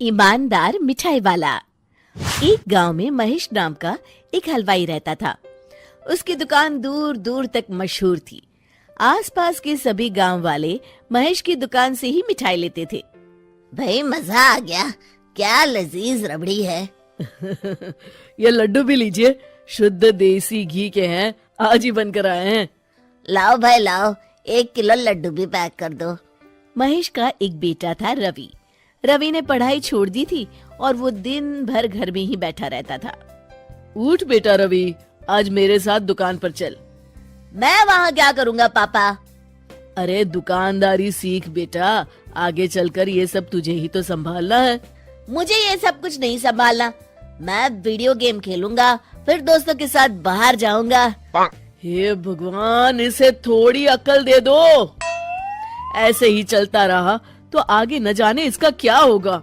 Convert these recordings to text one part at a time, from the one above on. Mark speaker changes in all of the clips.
Speaker 1: ईमानदार मिठाई वाला। एक गांव में महेश नाम का एक हलवाई रहता था। उसकी दुकान दूर दूर तक मशहूर थी। आसपास के सभी गांव वाले महेश की दुकान से ही मिठाई लेते थे।
Speaker 2: भाई मजा आ गया, क्या लजीज रबड़ी है।
Speaker 3: ये लड्डू भी लीजिए, शुद्ध देसी घी के हैं, आज ही बनकर आए हैं।
Speaker 2: लाओ भाई लाओ, 1 किलो लड्डू भी पैक कर दो।
Speaker 1: महेश का एक बेटा था रवि। रवि ने पढ़ाई छोड़ दी थी और वो दिन भर घर में ही बैठा रहता था।
Speaker 3: उठ बेटा रवि, आज मेरे साथ दुकान पर चल।
Speaker 2: मैं वहाँ क्या करूँगा पापा?
Speaker 3: अरे दुकानदारी सीख बेटा, आगे चलकर ये सब तुझे ही तो संभालना है।
Speaker 2: मुझे ये सब कुछ नहीं संभालना। मैं वीडियो गेम खेलूंगा, फिर दोस्तों के साथ बाहर जाऊंगा।
Speaker 3: हे भगवान, इसे थोड़ी अकल दे दो। ऐसे ही चलता रहा तो आगे न जाने इसका क्या होगा।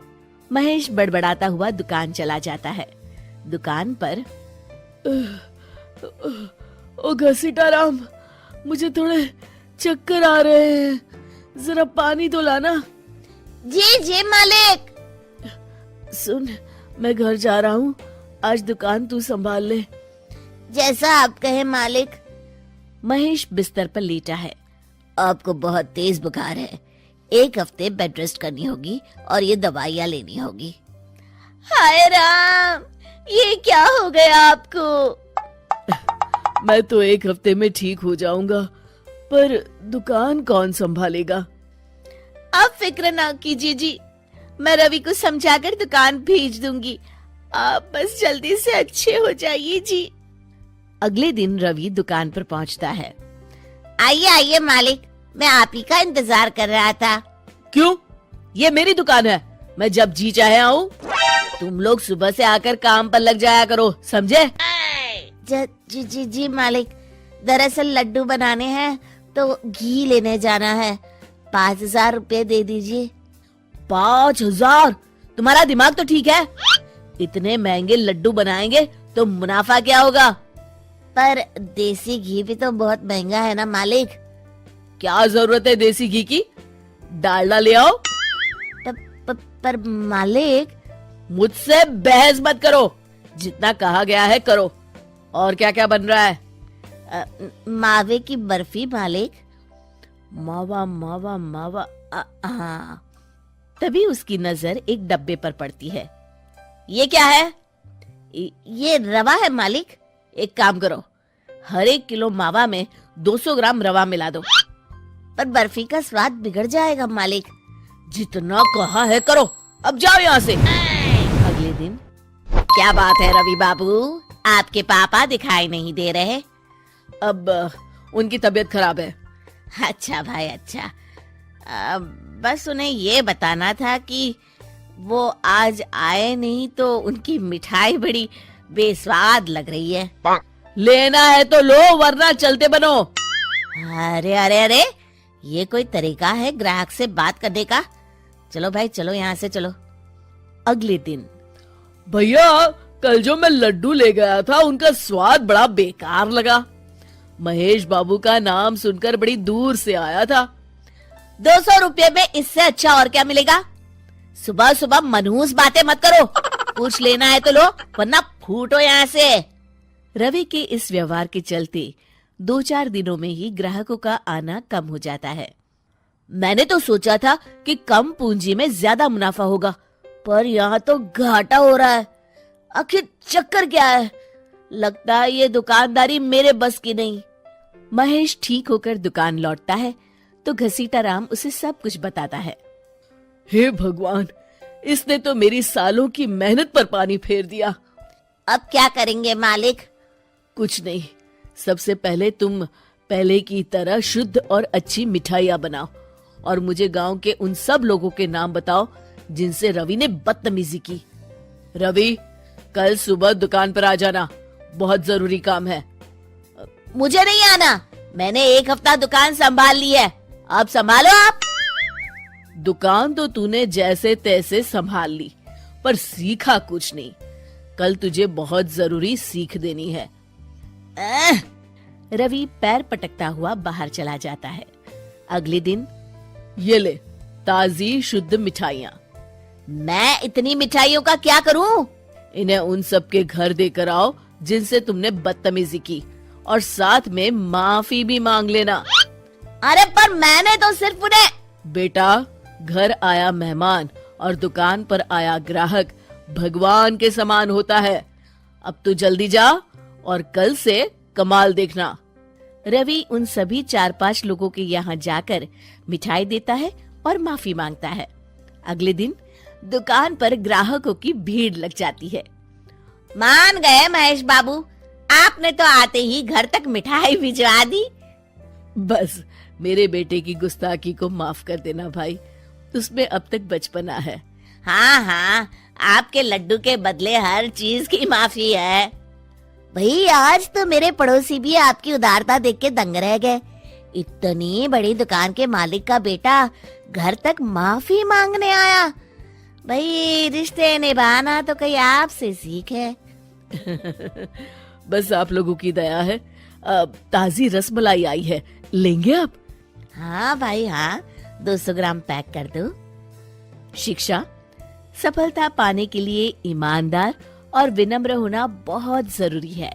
Speaker 1: महेश बड़बड़ाता हुआ दुकान चला जाता है। दुकान पर
Speaker 3: ओ घसीटाराम, मुझे थोड़े चक्कर आ रहे हैं, जरा पानी तो लाना।
Speaker 2: जी जी मालिक।
Speaker 3: सुन, मैं घर जा रहा हूँ, आज दुकान तू संभाल ले।
Speaker 2: जैसा आप कहे मालिक।
Speaker 1: महेश बिस्तर पर लेटा है।
Speaker 2: आपको बहुत तेज बुखार है, 1 हफ्ते बेड रेस्ट करनी होगी और ये दवाइयाँ लेनी होगी। हाय राम, ये क्या हो गया आपको?
Speaker 3: मैं तो 1 हफ्ते में ठीक हो जाऊंगा, पर दुकान कौन संभालेगा?
Speaker 1: आप फिक्र ना कीजिए जी, मैं रवि को समझाकर दुकान भेज दूंगी। आप बस जल्दी से अच्छे हो जाइए जी। अगले दिन रवि दुकान पर पहुंचता है।
Speaker 2: आइए आइए मालिक, मैं आप ही का इंतजार कर रहा था।
Speaker 3: क्यों? ये मेरी दुकान है, मैं जब जी चाहे आऊँ। तुम लोग सुबह से आकर काम पर लग जाया करो, समझे?
Speaker 2: जी जी जी मालिक, दरअसल लड्डू बनाने हैं तो घी लेने जाना है, 5,000 रुपए दे दीजिए।
Speaker 3: 5,000? तुम्हारा दिमाग तो ठीक है? इतने महंगे लड्डू बनाएंगे तो मुनाफा क्या होगा?
Speaker 2: पर देसी घी भी तो बहुत महंगा है ना मालिक।
Speaker 3: क्या जरूरत है देसी घी की? डालडा ले आओ।
Speaker 2: पर मालिक।
Speaker 3: मुझसे बहस मत करो, जितना कहा गया है करो। और क्या क्या बन रहा है?
Speaker 2: मावे की बर्फी मालिक।
Speaker 3: मावा मावा मावा,
Speaker 2: हाँ।
Speaker 1: तभी उसकी नजर एक डब्बे पर पड़ती है।
Speaker 3: ये क्या है?
Speaker 2: ये रवा है मालिक।
Speaker 3: एक काम करो, हर 1 किलो मावा में 200 ग्राम रवा मिला दो।
Speaker 2: पर बर्फी का स्वाद बिगड़ जाएगा मालिक।
Speaker 3: जितना कहा है करो, अब जाओ यहाँ से।
Speaker 1: अगले दिन। क्या बात है रवि बाबू, आपके पापा दिखाई नहीं दे रहे?
Speaker 3: अब उनकी तबीयत खराब है।
Speaker 1: अच्छा भाई अच्छा। बस उन्हें ये बताना था कि वो आज आए नहीं तो उनकी मिठाई बड़ी बेस्वाद लग रही है।
Speaker 3: लेना है तो लो, वरना चलते बनो।
Speaker 2: अरे अरे अरे, ये कोई तरीका है ग्राहक से बात करने का? चलो भाई चलो, यहाँ से चलो।
Speaker 1: अगले दिन।
Speaker 3: भैया, कल जो मैं लड्डू ले गया था उनका स्वाद बड़ा बेकार लगा। महेश बाबू का नाम सुनकर बड़ी दूर से आया था।
Speaker 2: 200 रुपये में इससे अच्छा और क्या मिलेगा? सुबह सुबह मनहूस बातें मत करो। कुछ लेना है तो लो, वरना फूटो यहाँ से।
Speaker 1: रवि के इस व्यवहार के चलते 2-4 दिनों में ही ग्राहकों का आना कम हो जाता है।
Speaker 2: मैंने तो सोचा था कि कम पूंजी में ज्यादा मुनाफा होगा, पर यहाँ तो घाटा हो रहा है। आखिर चक्कर क्या है? लगता है ये दुकानदारी मेरे बस की नहीं।
Speaker 1: महेश ठीक होकर दुकान लौटता है तो घसीटाराम उसे सब कुछ बताता है।
Speaker 3: हे भगवान, इसने तो मेरी सालों की मेहनत पर पानी फेर दिया।
Speaker 2: अब क्या करेंगे मालिक?
Speaker 3: कुछ नहीं, सबसे पहले तुम पहले की तरह शुद्ध और अच्छी मिठाइयाँ बनाओ और मुझे गांव के उन सब लोगों के नाम बताओ जिनसे रवि ने बदतमीजी की। रवि, कल सुबह दुकान पर आ जाना, बहुत जरूरी काम है।
Speaker 2: मुझे नहीं आना, मैंने 1 हफ्ता दुकान संभाल ली है, अब संभालो आप।
Speaker 3: दुकान तो तूने जैसे तैसे संभाल ली, पर सीखा कुछ नहीं। कल तुझे बहुत जरूरी सीख देनी है।
Speaker 1: रवि पैर पटकता हुआ बाहर चला जाता है। अगले दिन।
Speaker 3: ये ले ताजी शुद्ध मिठाइयाँ।
Speaker 2: मैं इतनी मिठाइयों का क्या करूं?
Speaker 3: इन्हें उन सब के घर देकर आओ जिनसे तुमने बदतमीजी की, और साथ में माफी भी मांग लेना।
Speaker 2: अरे पर मैंने तो सिर्फ उन्हें।
Speaker 3: बेटा, घर आया मेहमान और दुकान पर आया ग्राहक भगवान के समान होता है। अब तू जल्दी जा और कल से कमाल देखना।
Speaker 1: रवि उन सभी 4-5 लोगों के यहाँ जाकर मिठाई देता है और माफी मांगता है। अगले दिन दुकान पर ग्राहकों की भीड़ लग जाती है।
Speaker 2: मान गए महेश बाबू, आपने तो आते ही घर तक मिठाई भिजवा दी।
Speaker 3: बस मेरे बेटे की गुस्ताखी को माफ कर देना भाई, उसमें अब तक बचपना है।
Speaker 2: हाँ हाँ, आपके लड्डू के बदले हर चीज की माफी है। भाई आज तो मेरे पड़ोसी भी आपकी उदारता देख के दंग रह गए। इतनी बड़ी दुकान के मालिक का बेटा घर तक माफी मांगने आया। भाई रिश्ते निभाना तो कहीं आपसे सीखे।
Speaker 3: बस आप लोगों की दया है। ताजी रसमलाई आई है, लेंगे आप?
Speaker 2: हाँ भाई हाँ, 200 ग्राम पैक कर दो।
Speaker 1: शिक्षा, सफलता पाने के लिए ईमानदार और विनम्र होना बहुत जरूरी है।